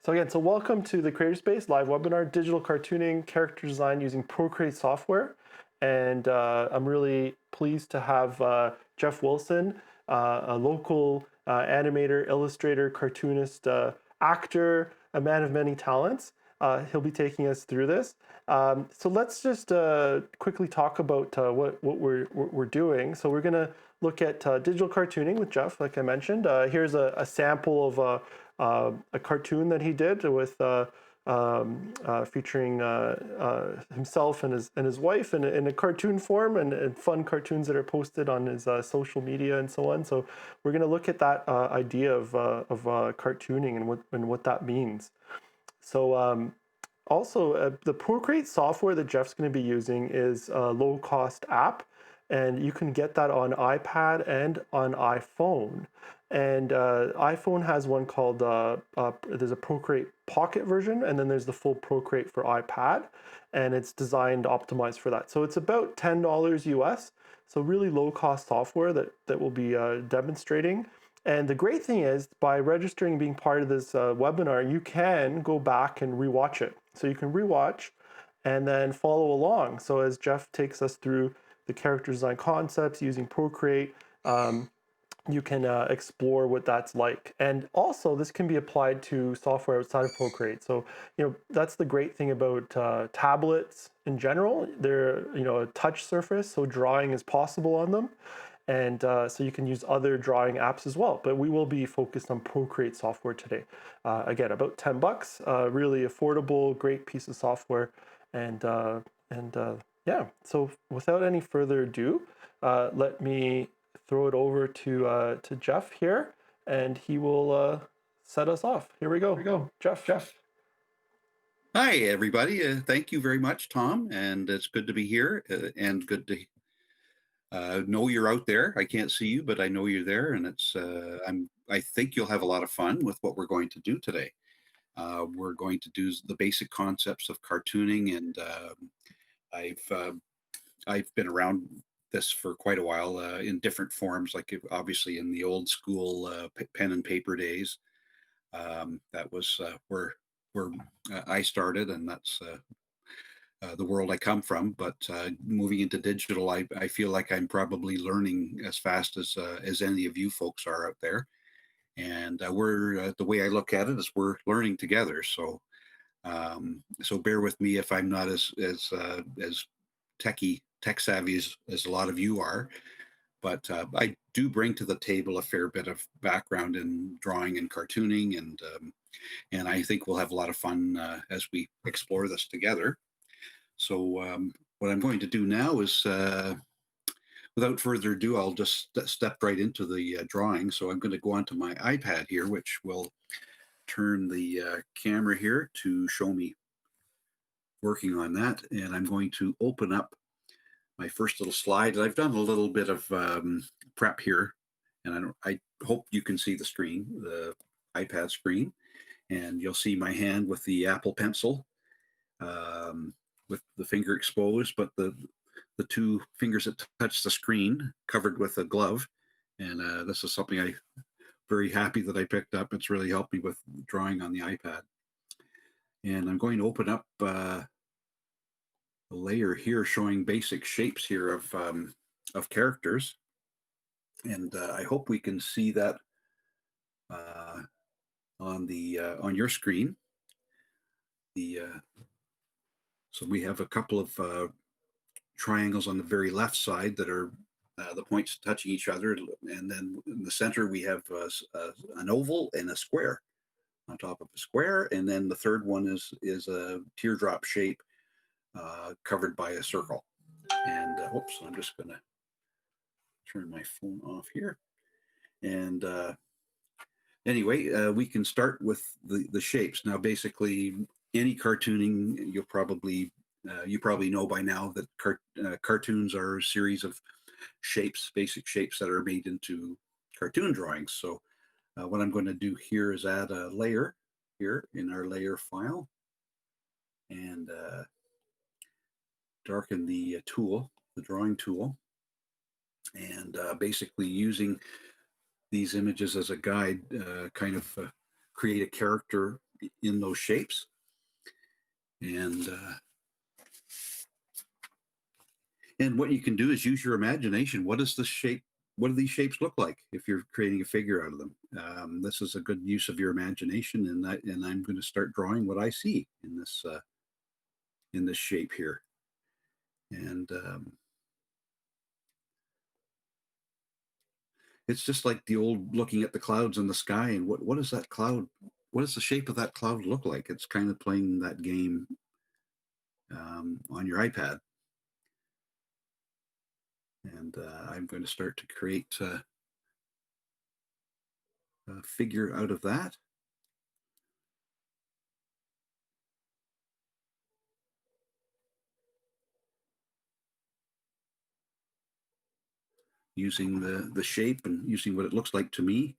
So again, welcome to the Creator live webinar, digital cartooning, character design using ProCreate software. And I'm really pleased to have Jeff Wilson, a local animator, illustrator, cartoonist, actor, a man of many talents. He'll be taking us through this. So let's just quickly talk about what we're doing. So we're going to look at digital cartooning with Jeff, like I mentioned. Here's a sample of a cartoon that he did with featuring himself and his wife in a cartoon form and fun cartoons that are posted on his social media and so on. So we're going to look at that idea of cartooning and what that means. So also, the ProCreate software that Jeff's going to be using is a low-cost app, and you can get that on iPad and on iPhone. And iPhone has one called there's a ProCreate Pocket version, and then there's the full ProCreate for iPad, and it's designed optimized for that. So it's about $10 US. So really low-cost software that will be demonstrating. And the great thing is, by registering being part of this webinar, you can go back and rewatch it. So you can rewatch and then follow along. So as Jeff takes us through the character design concepts using ProCreate, you can explore what that's like. And also, this can be applied to software outside of ProCreate. So, that's the great thing about tablets in general. They're, a touch surface, so drawing is possible on them. And so you can use other drawing apps as well. But we will be focused on ProCreate software today. Again, about $10, really affordable, great piece of software. And yeah, so without any further ado, let me throw it over to Jeff here, and he will set us off. Here we go. Jeff. Hi, everybody. Thank you very much, Tom. And it's good to be here and good to know you're out there. I can't see you, but I know you're there. And I think you'll have a lot of fun with what we're going to do today. We're going to do the basic concepts of cartooning. And I've been around this for quite a while in different forms, like obviously in the old school pen and paper days. That was where I started, and that's the world I come from. But moving into digital, I feel like I'm probably learning as fast as any of you folks are out there. And we're the way I look at it is we're learning together. So bear with me if I'm not as tech savvy as a lot of you are. But I do bring to the table a fair bit of background in drawing and cartooning, and I think we'll have a lot of fun as we explore this together. So what I'm going to do now is, without further ado, I'll just step right into the drawing. So I'm going to go onto my iPad here, which will turn the camera here to show me working on that. And I'm going to open up my first little slide. I've done a little bit of prep here, and I hope you can see the screen, the iPad screen, and you'll see my hand with the Apple Pencil, with the finger exposed, but the two fingers that touch the screen covered with a glove. And this is something I'm very happy that I picked up. It's really helped me with drawing on the iPad. And I'm going to open up a layer here showing basic shapes here of characters, and I hope we can see that on your screen. So we have a couple of triangles on the very left side that are the points touching each other, and then in the center we have an oval and a square on top of a square, and then the third one is a teardrop shape covered by a circle. And whoops, I'm just going to turn my phone off here. And anyway, we can start with the shapes. Now, basically, any cartooning, you probably know by now that cartoons are a series of shapes, basic shapes that are made into cartoon drawings. So what I'm going to do here is add a layer here in our layer file, and darken the tool, the drawing tool, and basically using these images as a guide, kind of create a character in those shapes. And and what you can do is use your imagination. What is the shape? What do these shapes look like if you're creating a figure out of them? This is a good use of your imagination, and I'm going to start drawing what I see in this shape here. And it's just like the old looking at the clouds in the sky, and what is that cloud? What does the shape of that cloud look like? It's kind of playing that game on your iPad. And I'm going to start to create a figure out of that. Using the shape and using what it looks like to me.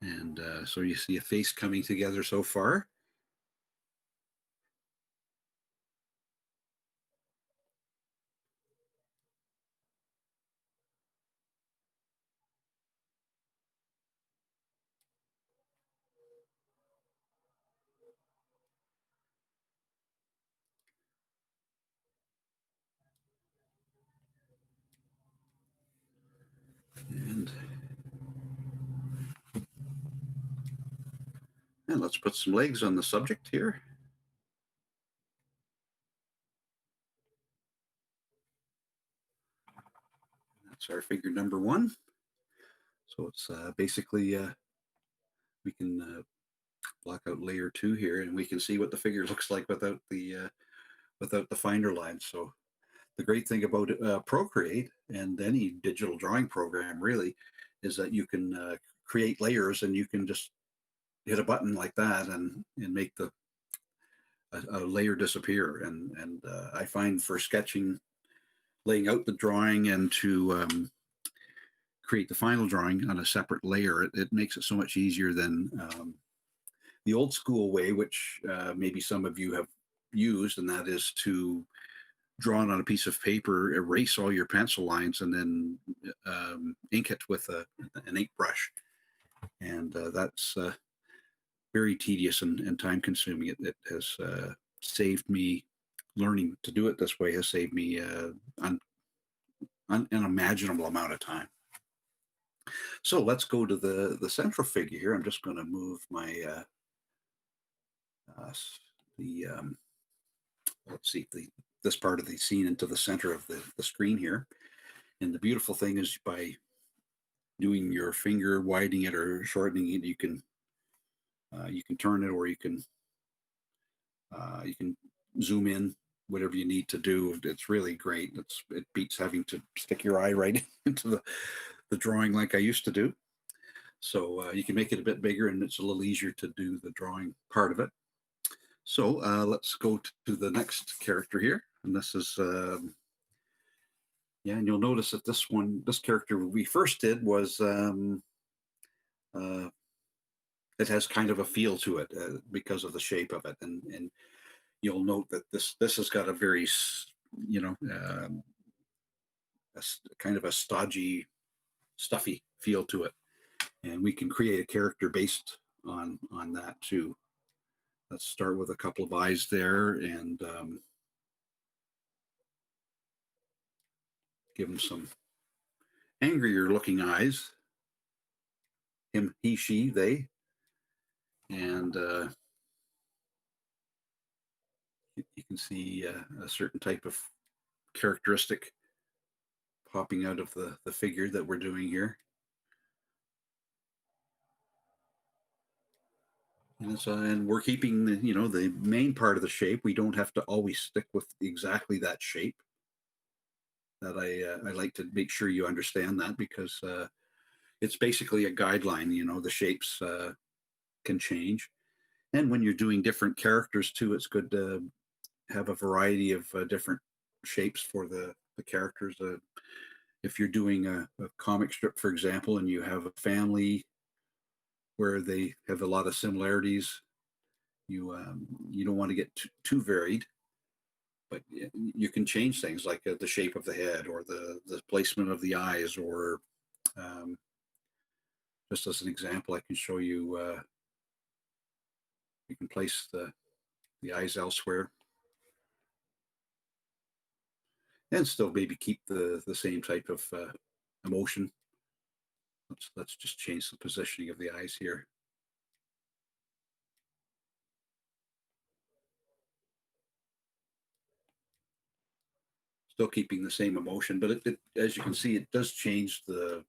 And so you see a face coming together so far. And, and let's put some legs on the subject here. That's our figure number one. So it's basically, we can block out layer two here, and we can see what the figure looks like without the finder line. So the great thing about Procreate and any digital drawing program really is that you can create layers, and you can just hit a button like that and make a layer disappear. And I find for sketching, laying out the drawing, and to create the final drawing on a separate layer, it makes it so much easier than the old school way, which maybe some of you have used, and that is to draw it on a piece of paper, erase all your pencil lines, and then ink it with an ink brush. And that's very tedious and time consuming. It has saved me, learning to do it this way has saved me an unimaginable amount of time. So let's go to the central figure here. I'm just going to move my the let's see this part of the scene into the center of the screen here. And the beautiful thing is, by doing your finger, widening it or shortening it, you can turn it, or you can zoom in, whatever you need to do. It's really great. It beats having to stick your eye right into the drawing like I used to do. So you can make it a bit bigger, and it's a little easier to do the drawing part of it. So let's go to the next character here. And this is, yeah, and you'll notice that this character we first did was, uh, it has kind of a feel to it because of the shape of it. And you'll note that this has got a very, you know, kind of a stodgy, stuffy feel to it. And we can create a character based on that too. Let's start with a couple of eyes there, and give him some angrier looking eyes. Him, he, she, they. And you can see a certain type of characteristic popping out of the figure that we're doing here. And we're keeping the main part of the shape. We don't have to always stick with exactly that shape. That I like to make sure you understand that, because it's basically a guideline. The shapes can change, and when you're doing different characters too, it's good to have a variety of different shapes for the characters. If you're doing a comic strip, for example, and you have a family where they have a lot of similarities, you don't want to get too varied, but you can change things like the shape of the head or the placement of the eyes, or um, just as an example, I can show you. You can place the eyes elsewhere and still maybe keep the same type of emotion. Let's just change the positioning of the eyes here. Still keeping the same emotion, but as you can see, it does change the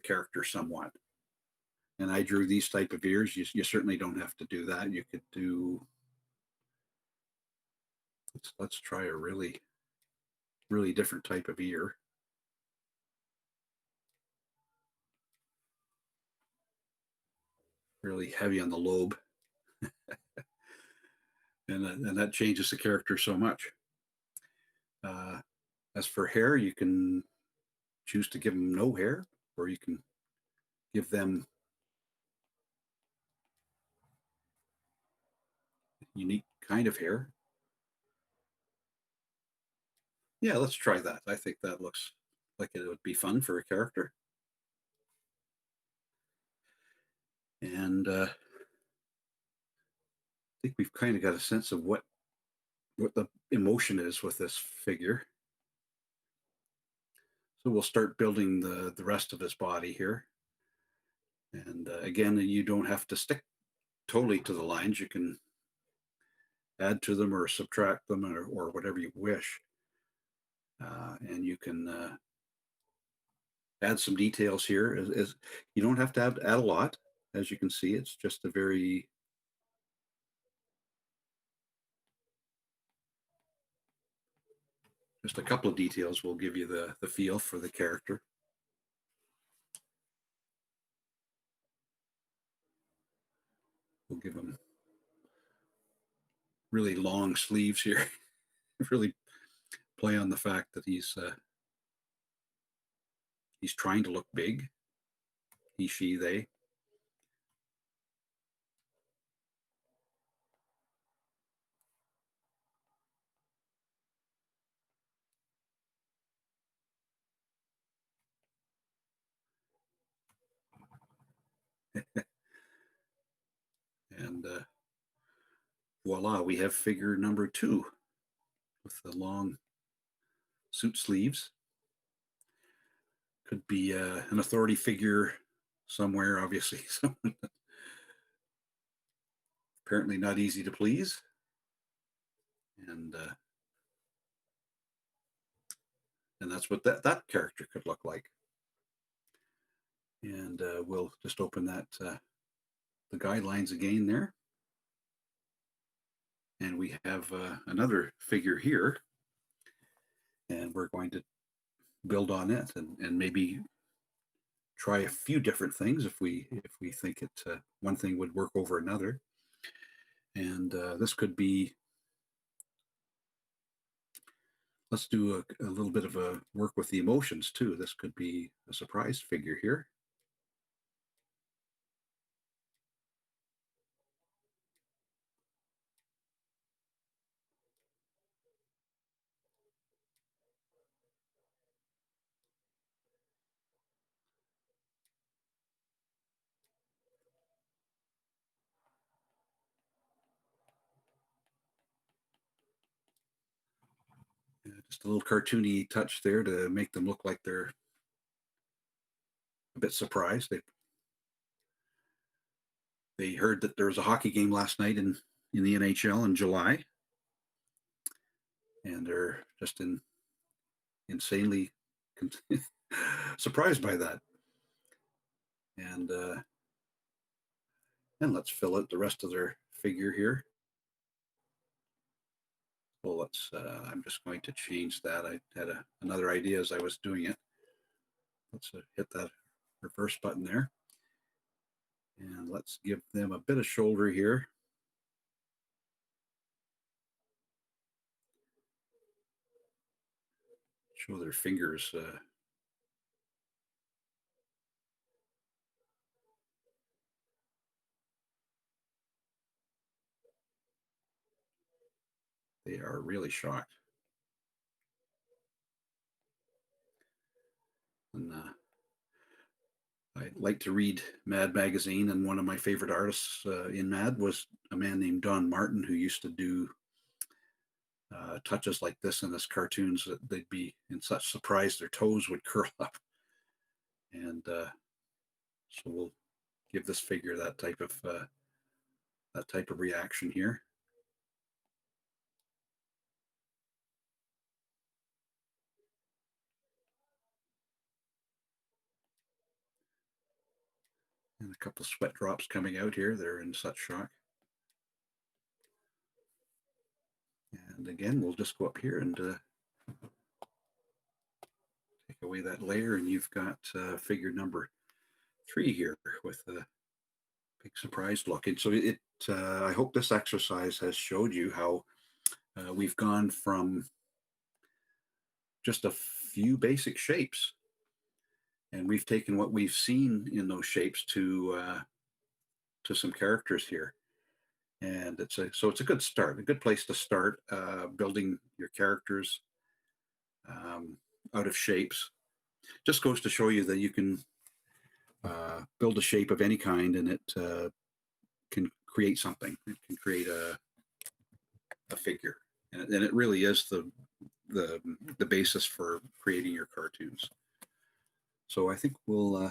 character somewhat. And I drew these type of ears. You certainly don't have to do that. You could do. Let's try a really different type of ear. Really heavy on the lobe, and that changes the character so much. Uh, as for hair, you can choose to give them no hair, or you can give them unique kind of hair. Yeah, let's try that. I think that looks like it would be fun for a character. And I think we've kind of got a sense of what the emotion is with this figure. So we'll start building the rest of his body here. And again, you don't have to stick totally to the lines. You can add to them or subtract them, or whatever you wish. And you can add some details here. As you don't have to add a lot. As you can see, it's just just a couple of details will give you the feel for the character. We'll give him really long sleeves here. Really play on the fact that he's trying to look big. He, she, they. And voila, we have figure number 2 with the long suit sleeves. Could be an authority figure somewhere, obviously. Apparently not easy to please. And that's what that character could look like. And we'll just open that the guidelines again there. And we have another figure here. And we're going to build on it and maybe try a few different things if we think it one thing would work over another. And this could be, let's do a little bit of a work with the emotions too. This could be a surprise figure here. Just a little cartoony touch there to make them look like they're a bit surprised. They heard that there was a hockey game last night in the NHL in July, and they're just insanely surprised by that. And let's fill out the rest of their figure here. Well, I'm just going to change that. I had another idea as I was doing it. Let's hit that reverse button there. And let's give them a bit of shoulder here. Show their fingers. They are really shocked. And I like to read Mad magazine, and one of my favorite artists in Mad was a man named Don Martin, who used to do touches like this in his cartoons that they'd be in such surprise their toes would curl up. And so we'll give this figure that type of reaction here. And a couple of sweat drops coming out here. They're in such shock. And again, we'll just go up here and take away that layer, and you've got figure number 3 here with a big surprise look. And so I hope this exercise has showed you how we've gone from just a few basic shapes, and we've taken what we've seen in those shapes to some characters here. And it's a good start, a good place to start building your characters out of shapes. Just goes to show you that you can build a shape of any kind, and it can create something. It can create a figure, and it really is the basis for creating your cartoons. So I think we'll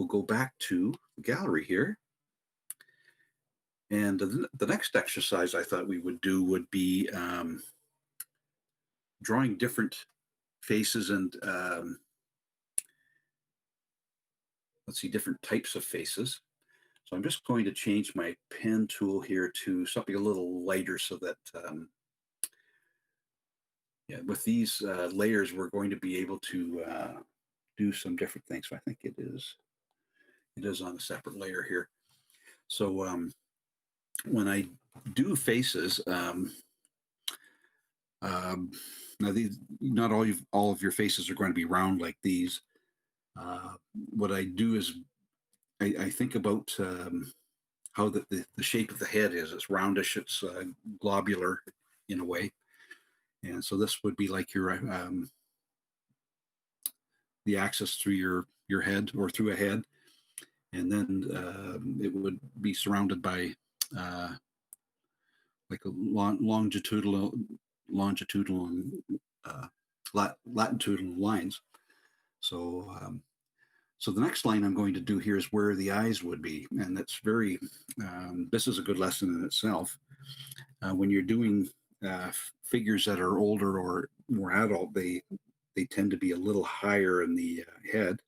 go back to the gallery here. And the next exercise I thought we would do would be drawing different faces and let's see, different types of faces. So I'm just going to change my pen tool here to something a little lighter so that, yeah, with these layers, we're going to be able to do some different things. So I think it is on a separate layer here. So when I do faces, now these, not all of your faces are going to be round like these. What I do is I think about how the shape of the head is. It's roundish, it's globular in a way. And so this would be like your the axis through your head or through a head. And then it would be surrounded by like a longitudinal latitudinal lines. So so the next line I'm going to do here is where the eyes would be, and that's very. This is a good lesson in itself. When you're doing figures that are older or more adult, they tend to be a little higher in the head.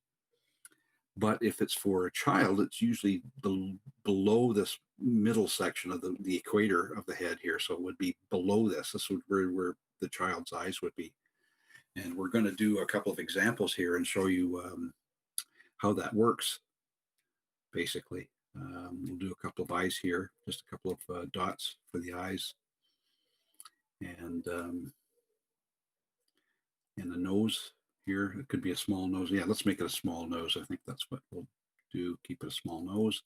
But if it's for a child, it's usually below this middle section of the equator of the head here. So it would be below this. This would where the child's eyes would be. And we're going to do a couple of examples here and show you how that works, basically. We'll do a couple of eyes here, just a couple of dots for the eyes. And the nose here, it could be a small nose. Yeah, let's make it a small nose. I think that's what we'll do. Keep it a small nose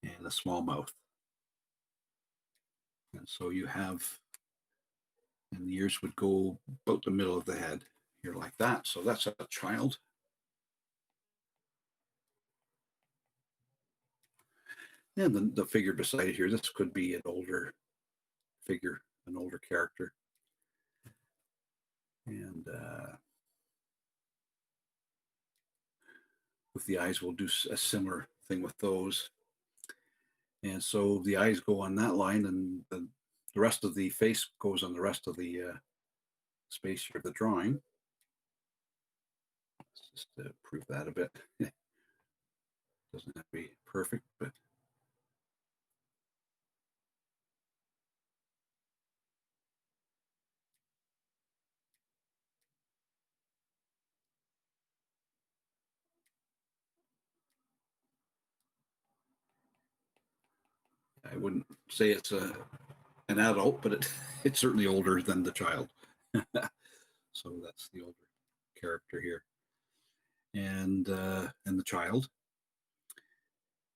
and a small mouth. And so you have, and the ears would go about the middle of the head here like that. So that's a child. And the figure beside it here, this could be an older figure, an older character. And with the eyes, we'll do a similar thing with those. And so the eyes go on that line, and the rest of the face goes on the rest of the space here of the drawing. Let's just prove that a bit. Doesn't have to be perfect, but I wouldn't say it's an adult, but it's certainly older than the child. So that's the older character here, and the child,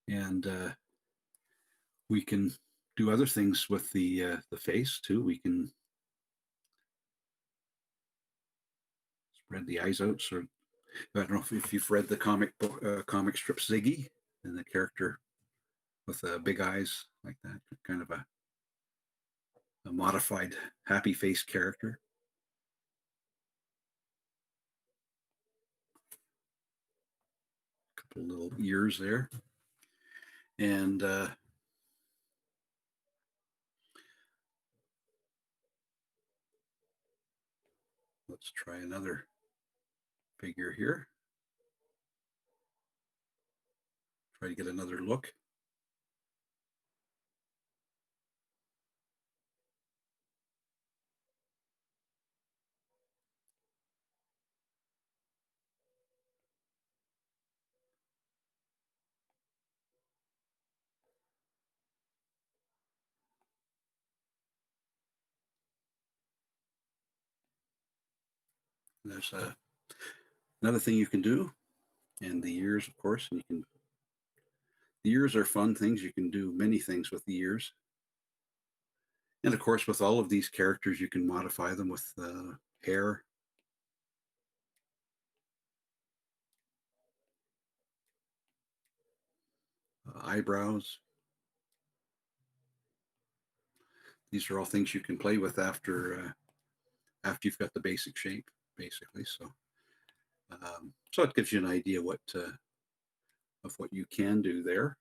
and we can do other things with the face too. We can spread the eyes out. So I don't know if you've read the comic strip Ziggy, and the character with big eyes like that, kind of a modified happy face character. Couple little ears there, and let's try another figure here. Try to get another look. There's another thing you can do, and the ears, of course. And you can. The ears are fun things. You can do many things with the ears, and of course, with all of these characters, you can modify them with hair. Eyebrows. These are all things you can play with after you've got the basic shape, basically. So it gives you an idea of what you can do there.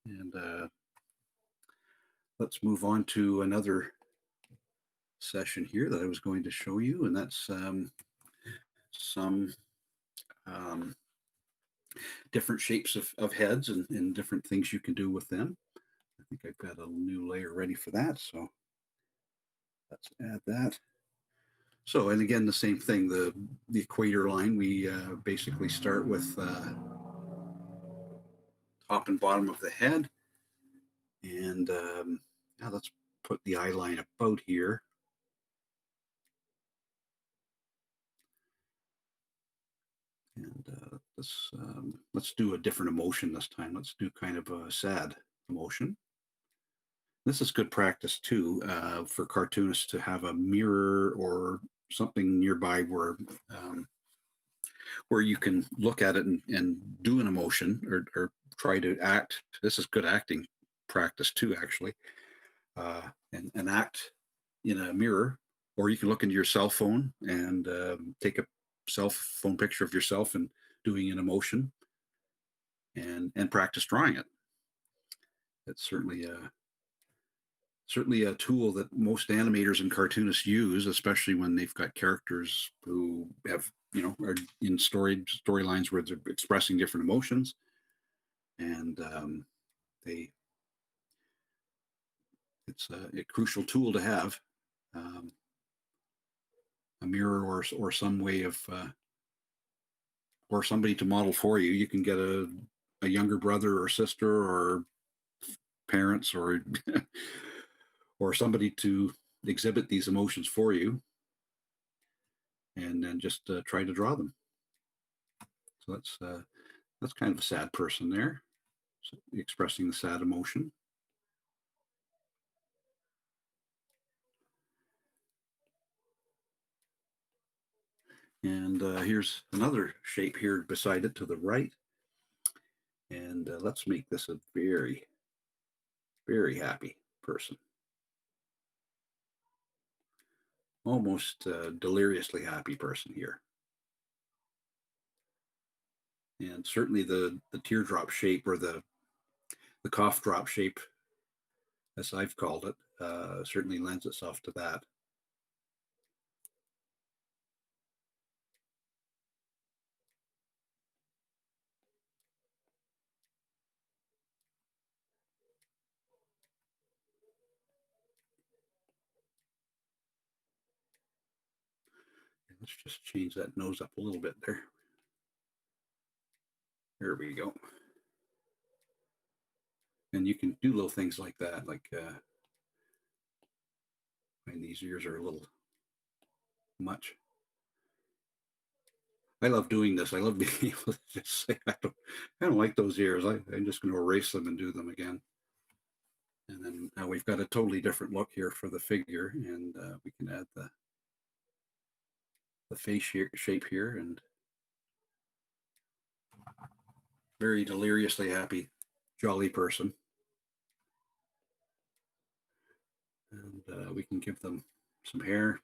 And let's move on to another session here that I was going to show you, and that's some um, different shapes of heads and different things you can do with them. I think I've got a new layer ready for that, so let's add that. So, and again, the same thing, the equator line, we basically start with top and bottom of the head. And now let's put the eye line about here. And let's do a different emotion this time. Let's do kind of a sad emotion. This is good practice too for cartoonists to have a mirror or something nearby where you can look at it and do an emotion or try to act. This is good acting practice too, actually, and act in a mirror, or you can look into your cell phone and take a cell phone picture of yourself and doing an emotion and practice drawing it. It's certainly a tool that most animators and cartoonists use, especially when they've got characters who have, are in storylines where they're expressing different emotions, and it's a crucial tool to have, a mirror or some way of or somebody to model for you. You can get a younger brother or sister or parents or or somebody to exhibit these emotions for you, and then just try to draw them. So that's kind of a sad person there, so expressing the sad emotion. And here's another shape here beside it to the right. And let's make this a very, very happy person. Almost deliriously happy person here. And certainly the teardrop shape, or the cough drop shape, as I've called it, certainly lends itself to that. Let's just change that nose up a little bit there. There we go. And you can do little things like that, like and these ears are a little much. I love doing this. I love being able to just say, I don't like those ears. I'm just going to erase them and do them again. And then now we've got a totally different look here for the figure, and we can add the face shape here, and very deliriously happy, jolly person. And we can give them some hair.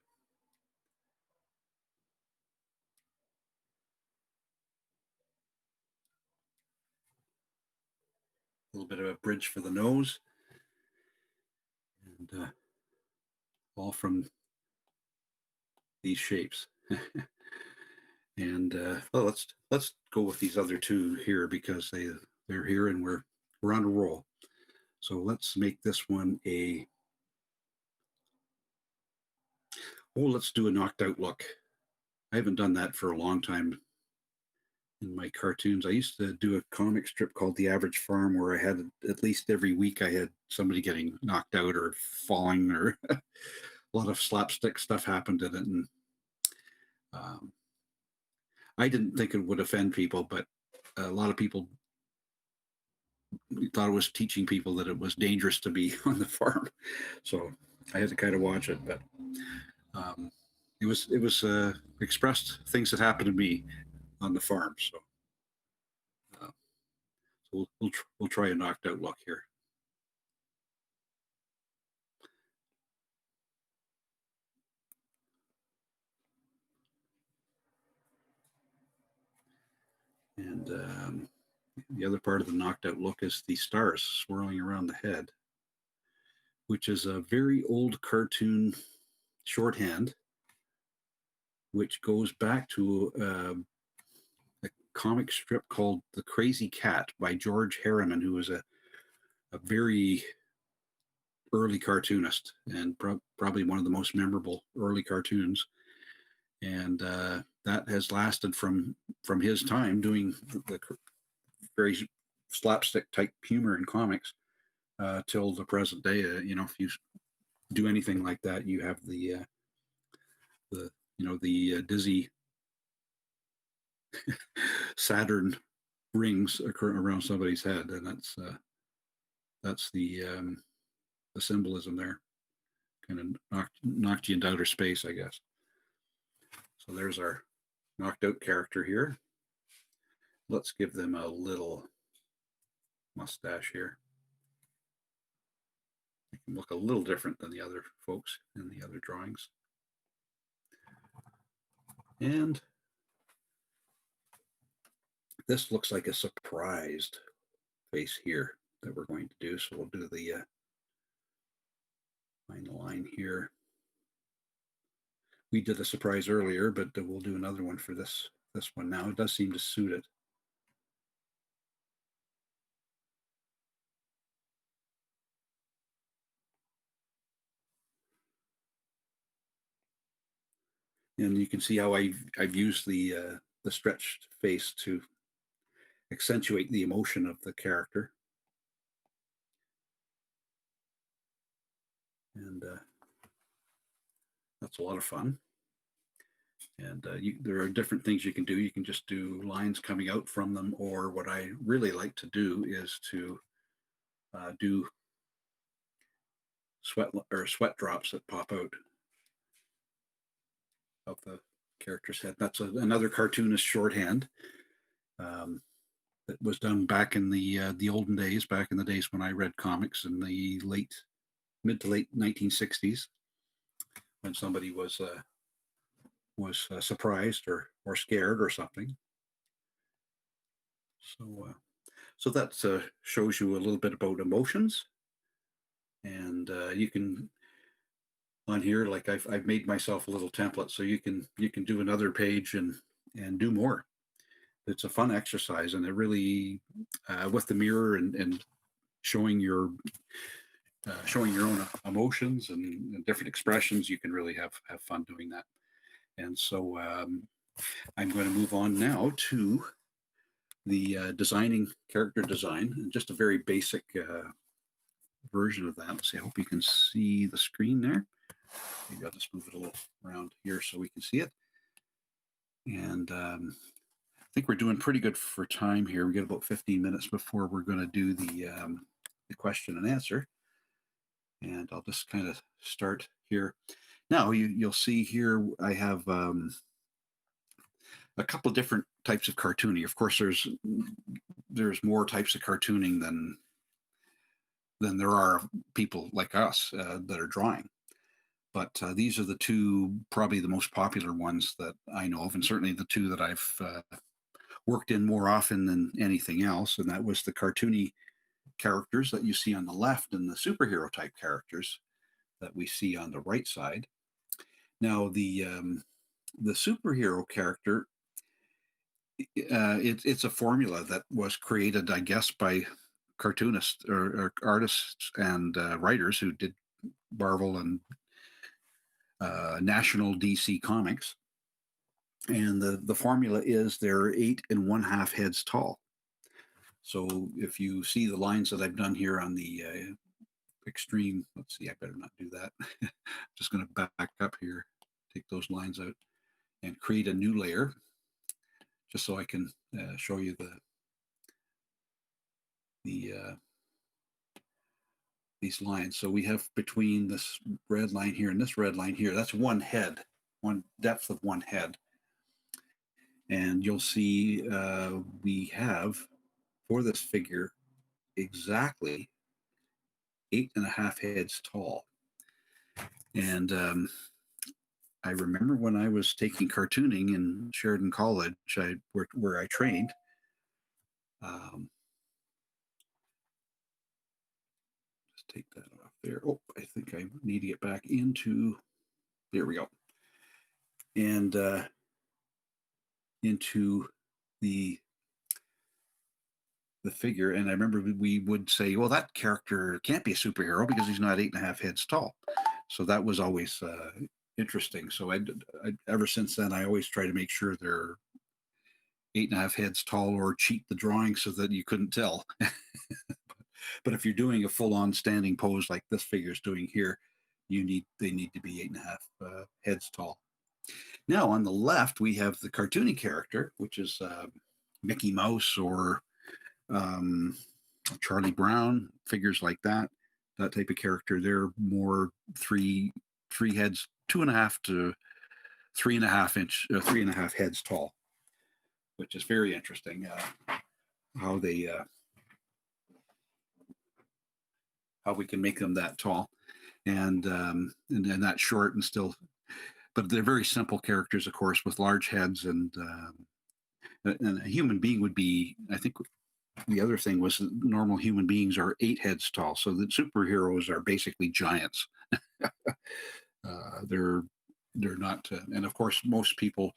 A little bit of a bridge for the nose. And all from these shapes. And well, let's go with these other two here because they're here and we're on a roll. So let's make this one let's do a knocked out look. I haven't done that for a long time in my cartoons. I used to do a comic strip called The Average Farm where I had at least every week I had somebody getting knocked out or falling, or a lot of slapstick stuff happened in it. And um, I didn't think it would offend people, but a lot of people thought it was teaching people that it was dangerous to be on the farm. So I had to kind of watch it, but um, it was expressed things that happened to me on the farm. So we'll try a knocked out look here. And the other part of the knocked out look is the stars swirling around the head, which is a very old cartoon shorthand, which goes back to a comic strip called The Crazy Cat by George Harriman, who was a very early cartoonist and probably one of the most memorable early cartoons. And that has lasted from his time doing the very slapstick type humor in comics till the present day. If you do anything like that, you have the dizzy Saturn rings around somebody's head, and that's the symbolism there. Kind of knocked you into outer space, I guess. So there's our knocked out character here. Let's give them a little mustache here. They can look a little different than the other folks in the other drawings. And this looks like a surprised face here that we're going to do. So we'll do the find the line here. We did a surprise earlier, but we'll do another one for this one now. It does seem to suit it. And you can see how I've used the stretched face to accentuate the emotion of the character. And that's a lot of fun. And there are different things you can do. You can just do lines coming out from them, or what I really like to do is to do sweat drops that pop out of the character's head. That's another cartoonist shorthand that was done back in the olden days, back in the days when I read comics in the mid to late 1960s, when somebody was surprised or scared or something. So that shows you a little bit about emotions, and you can on here, like I've made myself a little template, so you can do another page and do more. It's a fun exercise, and it really with the mirror and showing your own emotions and different expressions, you can really have fun doing that. And so I'm going to move on now to the designing character design, and just a very basic version of that. Let's see, I hope you can see the screen there. Maybe I'll just move it a little around here so we can see it. And I think we're doing pretty good for time here. We get about 15 minutes before we're going to do the question and answer. And I'll just kind of start here. Now you'll see here I have a couple of different types of cartooning. Of course, there's more types of cartooning than there are people like us that are drawing. But these are the two probably the most popular ones that I know of, and certainly the two that I've worked in more often than anything else. And that was the cartoony characters that you see on the left and the superhero type characters that we see on the right side. Now, the superhero character, it's a formula that was created, I guess, by cartoonists or artists and writers who did Marvel and National DC Comics. And the formula is they're 8.5 heads tall. So if you see the lines that I've done here on the extreme, let's see, I better not do that. Just going to back up here, take those lines out, and create a new layer, just so I can show you the these lines. So we have between this red line here and this red line here, that's one head, one depth of one head. And you'll see we have for this figure exactly 8.5 heads tall. And I remember when I was taking cartooning in Sheridan College, where I trained. Just take that off there. Oh, I think I need to get back into. There we go. And into the figure, and I remember we would say, well, that character can't be a superhero because he's not 8.5 heads tall. So that was always interesting. So I ever since then, I always try to make sure they're 8.5 heads tall or cheat the drawing so that you couldn't tell. But if you're doing a full-on standing pose like this figure is doing here, they need to be 8.5 heads tall. Now on the left we have the cartoony character, which is Mickey Mouse or Charlie Brown, figures like that. That type of character. They're more three heads, 2.5 to 3.5 inch, 3.5 heads tall, which is very interesting. How they how we can make them that tall, and that short and still, but they're very simple characters, of course, with large heads, and a human being would be, I think. The other thing was that normal human beings are 8 heads tall, so the superheroes are basically giants. They're not, and of course, most people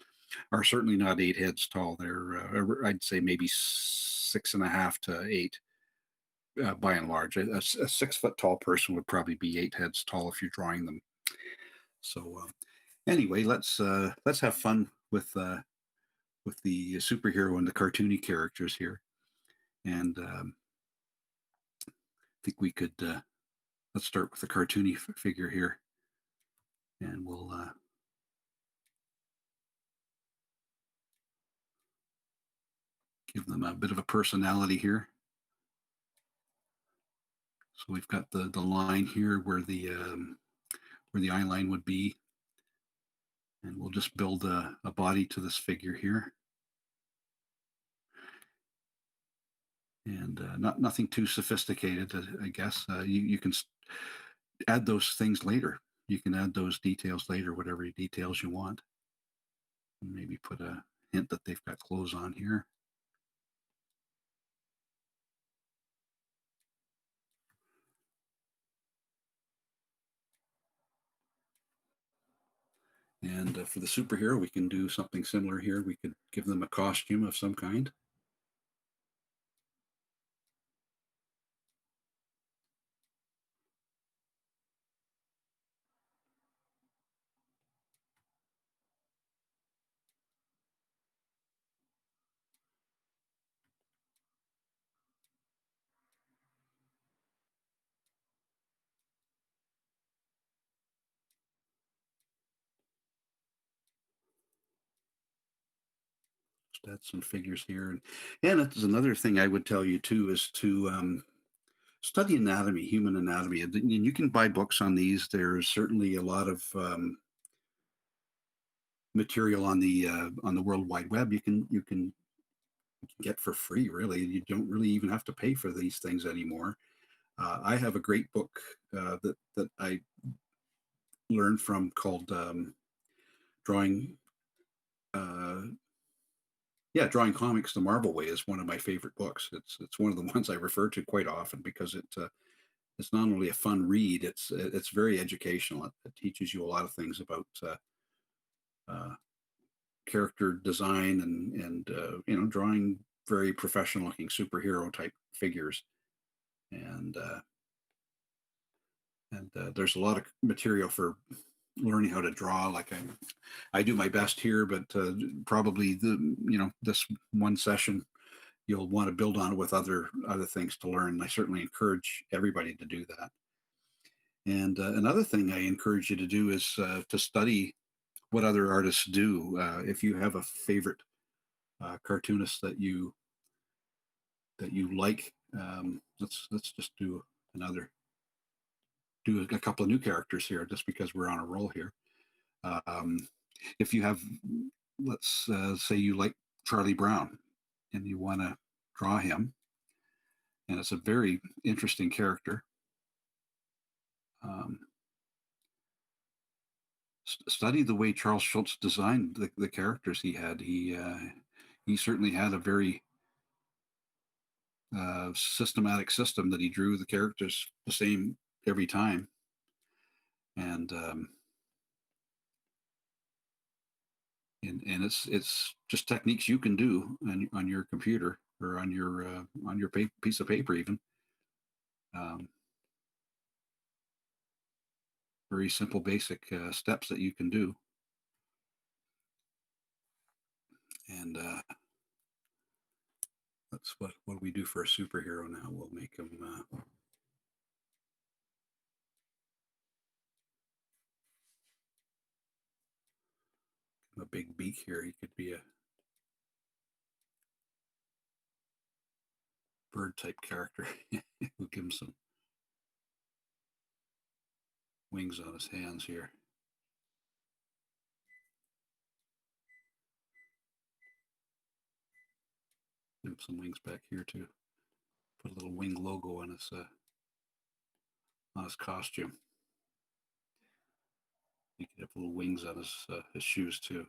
are certainly not 8 heads tall. They're I'd say maybe 6.5 to 8. By and large, a 6 foot tall person would probably be 8 heads tall if you're drawing them. So anyway, let's have fun with the superhero and the cartoony characters here, and I think we could let's start with the cartoony figure here, and we'll give them a bit of a personality here. So we've got the line here where the eye line would be, and we'll just build a body to this figure here, and nothing too sophisticated, I guess. You can add those things later. You can add those details later, whatever details you want. Maybe put a hint that they've got clothes on here. And for the superhero, we can do something similar here. We could give them a costume of some kind. Just add some figures here. And it's another thing I would tell you too is to study anatomy, human anatomy, and you can buy books on these. There's certainly a lot of material on the World Wide Web. You can get for free. Really, you don't really even have to pay for these things anymore. I have a great book that I learned from called Drawing. Uh, yeah, Drawing Comics the Marvel Way is one of my favorite books. It's one of the ones I refer to quite often because it's not only a fun read, it's very educational. It teaches you a lot of things about uh, character design and drawing very professional looking superhero type figures. And there's a lot of material for learning how to draw. Like I do my best here, but probably this one session you'll want to build on it with other things to learn. I certainly encourage everybody to do that. And another thing I encourage you to do is to study what other artists do. If you have a favorite cartoonist that you like, let's just do a couple of new characters here, just because we're on a roll here. Um, if you have, let's say you like Charlie Brown, and you want to draw him, and it's a very interesting character. Um, Study the way Charles Schultz designed the characters he had. He certainly had a very systematic system that he drew the characters the same every time, and it's just techniques you can do on your computer or on your piece of paper even. Um, Very simple, basic steps that you can do, and that's what we do for a superhero now. We'll make him a big beak here. He could be a bird type character. We'll give him some wings on his hands here. Give him some wings back here too. Put a little wing logo on his costume. He could have little wings on his shoes too.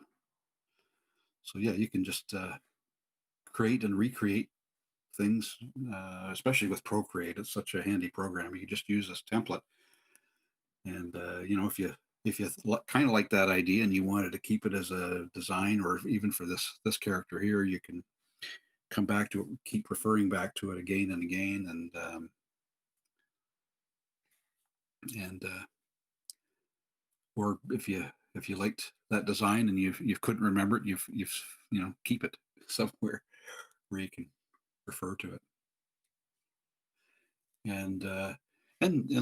So yeah, you can just create and recreate things, especially with ProCreate. It's such a handy program. You can just use this template, and if you kind of like that idea and you wanted to keep it as a design, or even for this character here, you can come back to it, keep referring back to it again and again, and or if you liked that design and you couldn't remember it, you've keep it somewhere where you can refer to it. And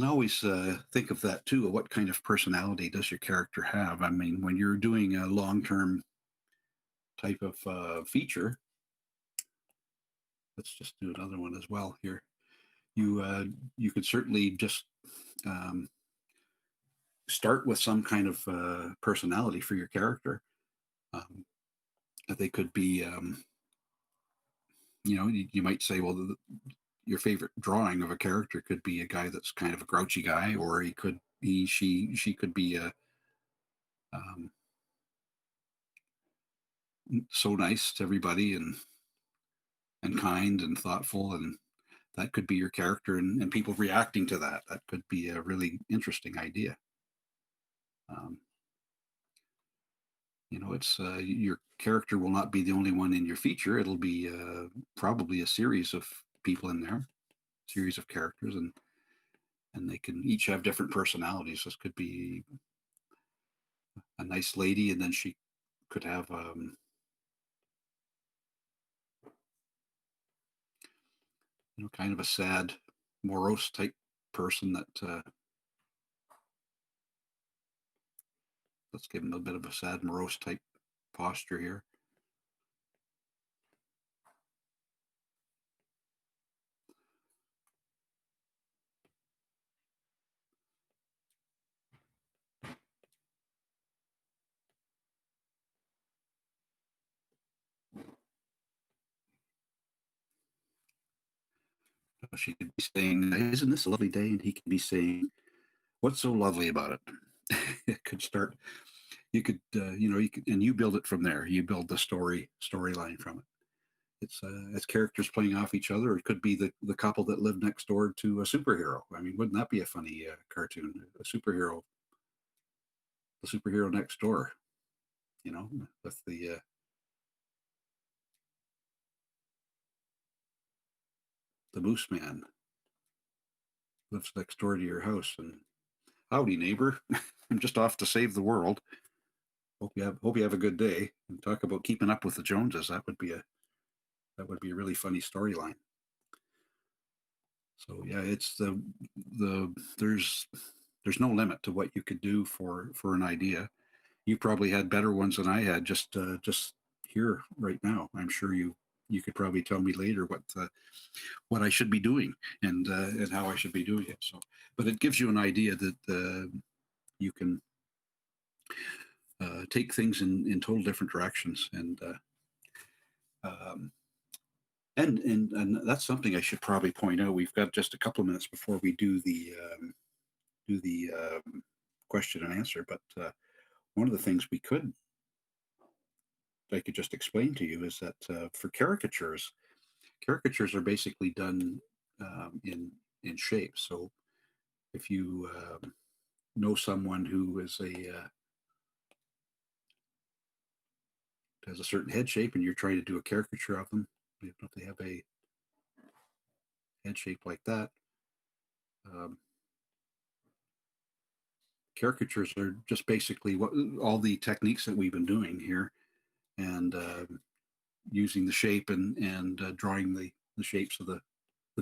always think of that too. What kind of personality does your character have? I mean, when you're doing a long-term type of feature, let's just do another one as well here. You could certainly just um, start with some kind of personality for your character. Um, they could be, you might say, well, your favorite drawing of a character could be a guy that's kind of a grouchy guy, or she could be um, so nice to everybody and kind and thoughtful, and that could be your character, and people reacting to that. That could be a really interesting idea. Um, it's your character will not be the only one in your feature. It'll be probably a series of people in there, series of characters, and they can each have different personalities. This could be a nice lady, and then she could have kind of a sad, morose type person that let's give him a bit of a sad, morose type posture here. She could be saying, "Isn't this a lovely day?" And he could be saying, "What's so lovely about it?" It could start. You could, you could, and you build it from there. You build the storyline from it. It's characters playing off each other. It could be the couple that live next door to a superhero. I mean, wouldn't that be a funny cartoon? The superhero next door. You know, with the Moose Man lives next door to your house, and howdy neighbor, I'm just off to save the world. Hope you have a good day. And talk about keeping up with the Joneses. That would be a really funny storyline. So yeah, it's the there's no limit to what you could do for an idea. You probably had better ones than I had just here right now. I'm sure you could probably tell me later what I should be doing and how I should be doing it. So, but it gives you an idea that you can take things in total different directions um, and that's something I should probably point out. We've got just a couple of minutes before we do the question and answer, but one of the things I could just explain to you is that for caricatures are basically done in shape. So if you know someone who has a certain head shape and you're trying to do a caricature of them, if they have a head shape like that, um, caricatures are just basically what all the techniques that we've been doing here, and using the shape and drawing the shapes of the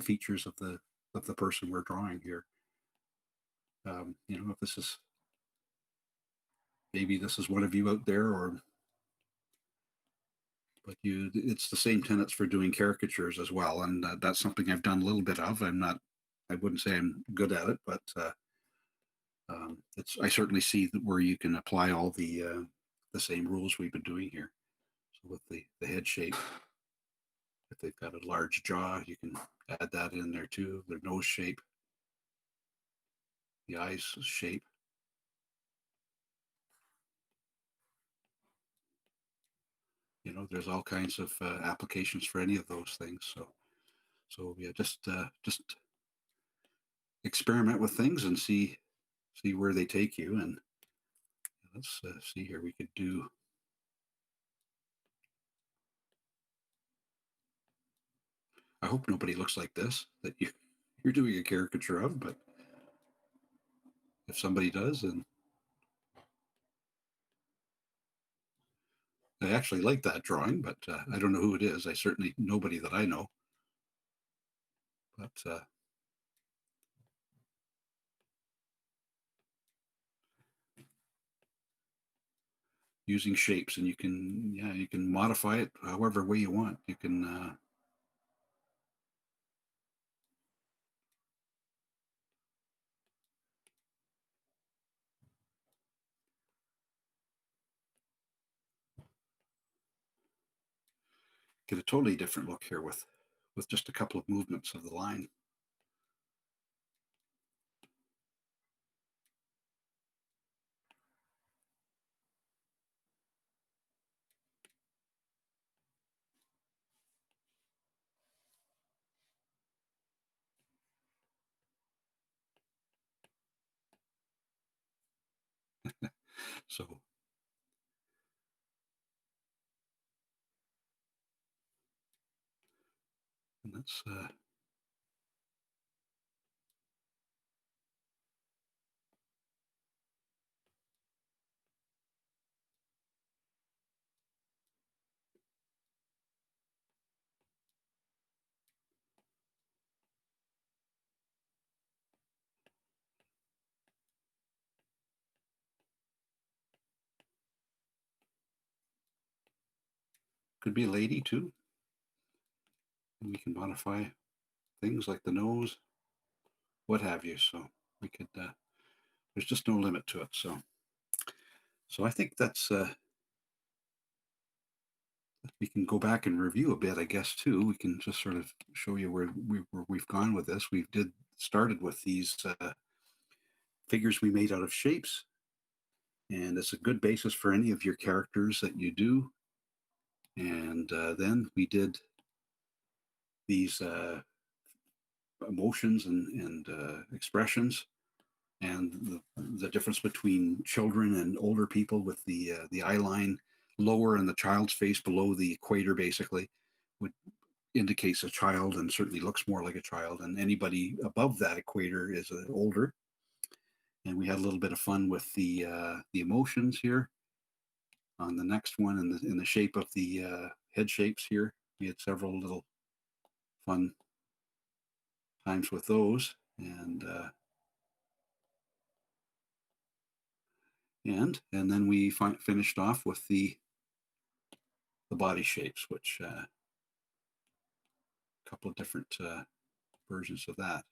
features of the person we're drawing here. If maybe this is one of you out there, or but it's the same tenets for doing caricatures as well, and that's something I've done a little bit of. I wouldn't say I'm good at it, but I certainly see that where you can apply all the same rules we've been doing here. So with the head shape, if they've got a large jaw, you can add that in there too. Their nose shape, the eyes shape. There's all kinds of applications for any of those things. So yeah, just experiment with things and see where they take you. And let's see here. We could do. I hope nobody looks like this that you're doing a caricature of, but if somebody does, then I actually like that drawing, but I don't know who it is. I certainly nobody that I know. But using shapes, and you can modify it however way you want. You can get a totally different look here with just a couple of movements of the line. So that's could be a lady too. And we can modify things like the nose, what have you. So we could. There's just no limit to it. So I think we can go back and review a bit, I guess, too. We can just sort of show you where we've gone with this. We did started with these figures we made out of shapes, and it's a good basis for any of your characters that you do. And then we did these emotions and expressions, and the difference between children and older people with the eye line lower and the child's face below the equator, basically, would indicates a child and certainly looks more like a child. And anybody above that equator is older. And we had a little bit of fun with the emotions here on the next one, in the shape of the head shapes here. We had several little fun times with those, and then we finished off with the body shapes, which a couple of different versions of that,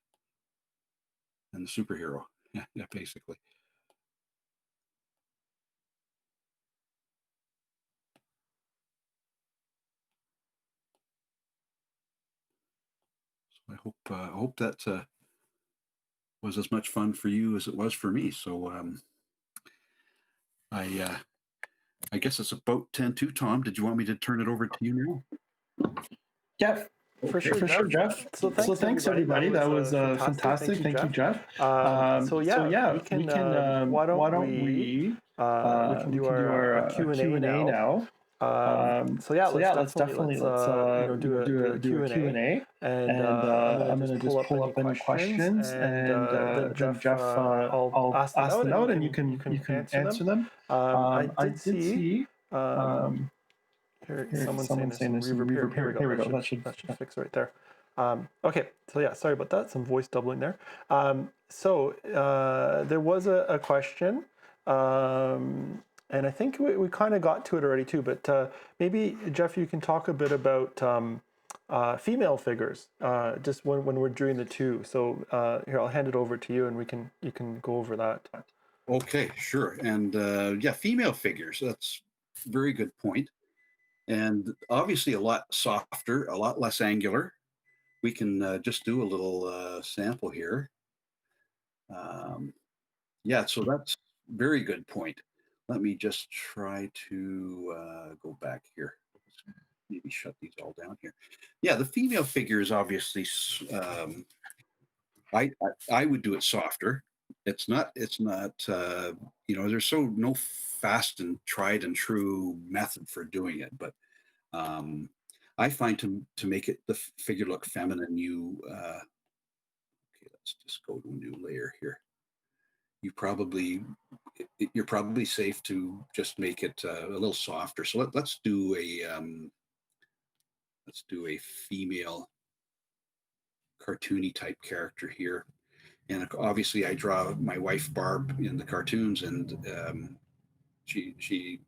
and the superhero. Yeah, yeah, basically. So I hope that was as much fun for you as it was for me. So I I guess it's about 10 to. Tom, did you want me to turn it over to you now? Yeah, For sure, Jeff. So thanks everybody. That was fantastic. Thank you, Jeff. So yeah, we can. Why don't we can do our Q&A now. So yeah, let's definitely do a Q&A, and I'm gonna just pull up any questions, and then Jeff, I'll ask them out, and you can answer them. I did see. Here, someone saying there's some reverb here. Here we go. That should fix it right there. Okay, so yeah, sorry about that. Some voice doubling there. So there was a question, and I think we kind of got to it already too. But maybe Jeff, you can talk a bit about female figures, just when we're doing the two. So here, I'll hand it over to you, and you can go over that. Okay, sure. And yeah, female figures. That's a very good point. And obviously a lot softer, a lot less angular. We can just do a little sample here. Yeah, so that's very good point. Let me just try to go back here. Maybe shut these all down here. Yeah, the female figure is obviously, I, I would do it softer. It's not, there's no fast and tried and true method for doing it, but I find to make the figure look feminine, okay, let's just go to a new layer here. You're probably safe to just make it a little softer. So let's do a female cartoony type character here. And obviously I draw my wife Barb in the cartoons, and she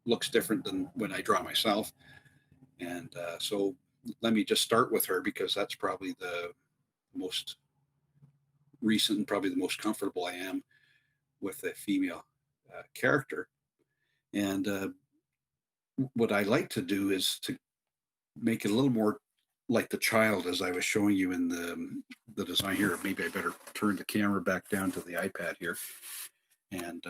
looks different than when I draw myself. And so let me just start with her, because that's probably the most recent and probably the most comfortable I am with a female character. And what I like to do is to make it a little more like the child, as I was showing you in the design here. Maybe I better turn the camera back down to the iPad here and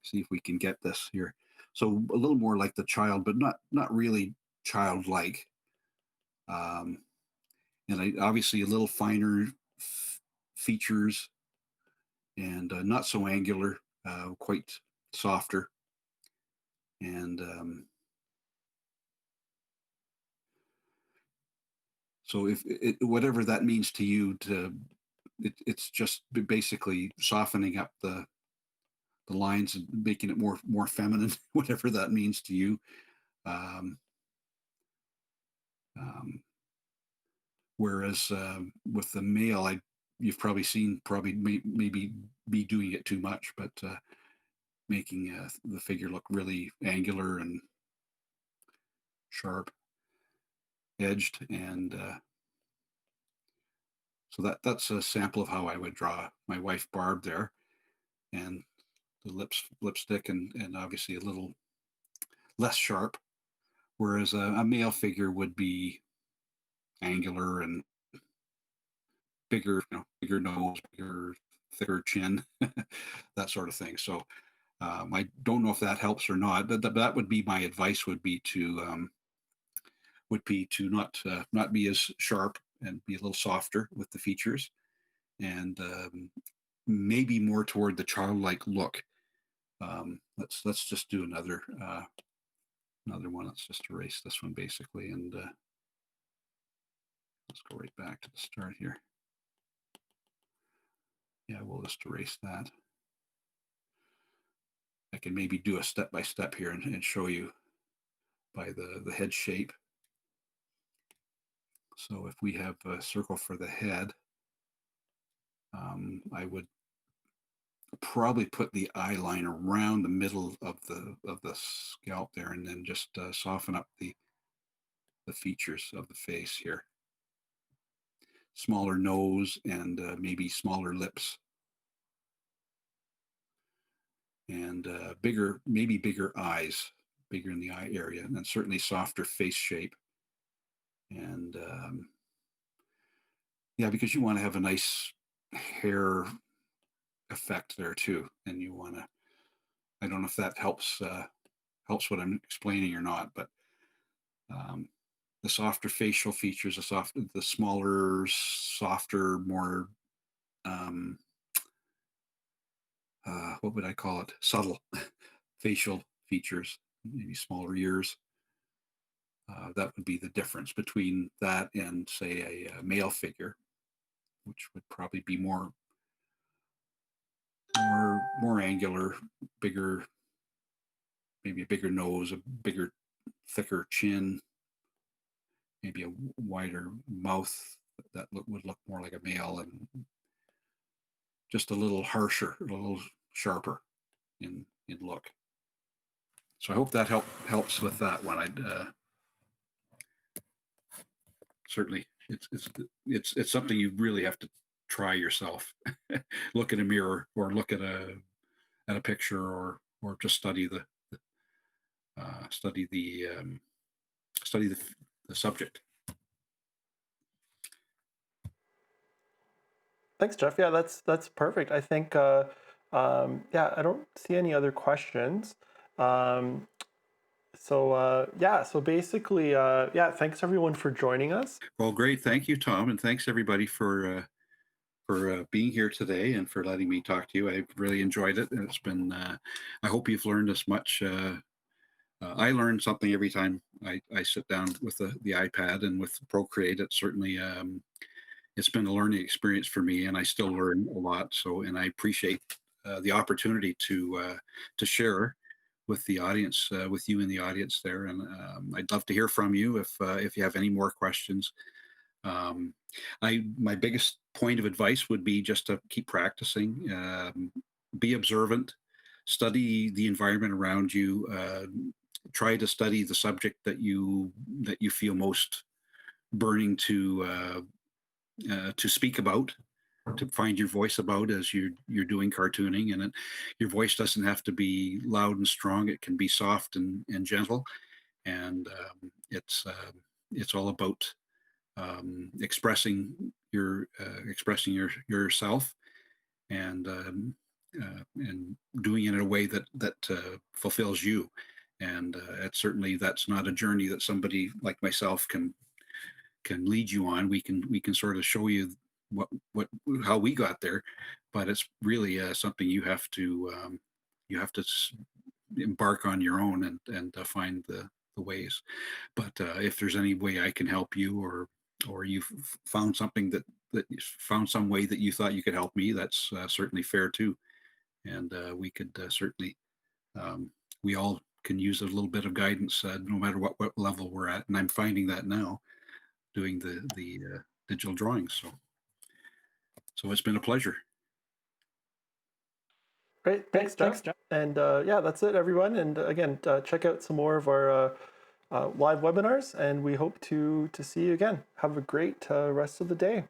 see if we can get this here. So a little more like the child, but not really childlike. And obviously a little finer features, and not so angular, quite softer. And so if whatever that means to you, it's just basically softening up the lines and making it more feminine, whatever that means to you. Whereas with the male, you've probably seen maybe be doing it too much, but making the figure look really angular and sharp edged. And so that's a sample of how I would draw my wife Barb there. And the lipstick, and obviously a little less sharp, whereas a male figure would be angular and bigger, bigger nose, bigger, thicker chin, that sort of thing. So I don't know if that helps or not. That would be my advice. Would be to not be as sharp and be a little softer with the features, and maybe more toward the childlike look. Let's just do another one. Let's just erase this one basically, and let's go right back to the start here. Yeah, we'll just erase that. I can maybe do a step by step here and show you by the head shape. So if we have a circle for the head, I would probably put the eye line around the middle of the scalp there, and then just soften up the features of the face here. Smaller nose and maybe smaller lips, and maybe bigger eyes, bigger in the eye area, and then certainly softer face shape. And yeah, because you want to have a nice hair effect there too, and you want to. I don't know if that helps what I'm explaining or not, but um, the softer facial features, the smaller, softer, more um, what would I call it? Subtle facial features, maybe smaller ears. That would be the difference between that and, say, a male figure, which would probably be more angular, bigger, maybe a bigger nose, a bigger, thicker chin, maybe a wider mouth that would look more like a male, and just a little harsher, a little sharper in look. So I hope that helps with that one. I'd certainly it's something you really have to try yourself. Look in a mirror, or look at a picture, or just uh, study the um, study the subject. Thanks, Jeff. Yeah, that's perfect. I think yeah, I don't see any other questions. Um, so basically, yeah, thanks everyone for joining us. Well, great. Thank you, Tom, and thanks everybody for being here today and for letting me talk to you. I really enjoyed it. It's been. I hope you've learned as much. I learn something every time I sit down with the iPad and with ProCreate. It's been a learning experience for me, and I still learn a lot. So, and I appreciate the opportunity to share with the audience, with you in the audience there. And I'd love to hear from you if you have any more questions. Um, my biggest point of advice would be just to keep practicing, be observant, study the environment around you, try to study the subject that you feel most burning to speak about, to find your voice about as you're doing cartooning. And your voice doesn't have to be loud and strong; it can be soft and gentle. And it's all about expressing yourself, and doing it in a way that fulfills you. And that's not a journey that somebody like myself can lead you on. We can sort of show you what how we got there, but it's really something you have to embark on your own, and find the ways. But if there's any way I can help you, or you found something that you found some way that you thought you could help me, that's certainly fair too. And we could certainly we all can use a little bit of guidance, no matter what level we're at. And I'm finding that now, doing the digital drawings. So it's been a pleasure. Great, thanks, Jeff. And yeah, that's it, everyone. And again, check out some more of our live webinars, and we hope to see you again. Have a great rest of the day.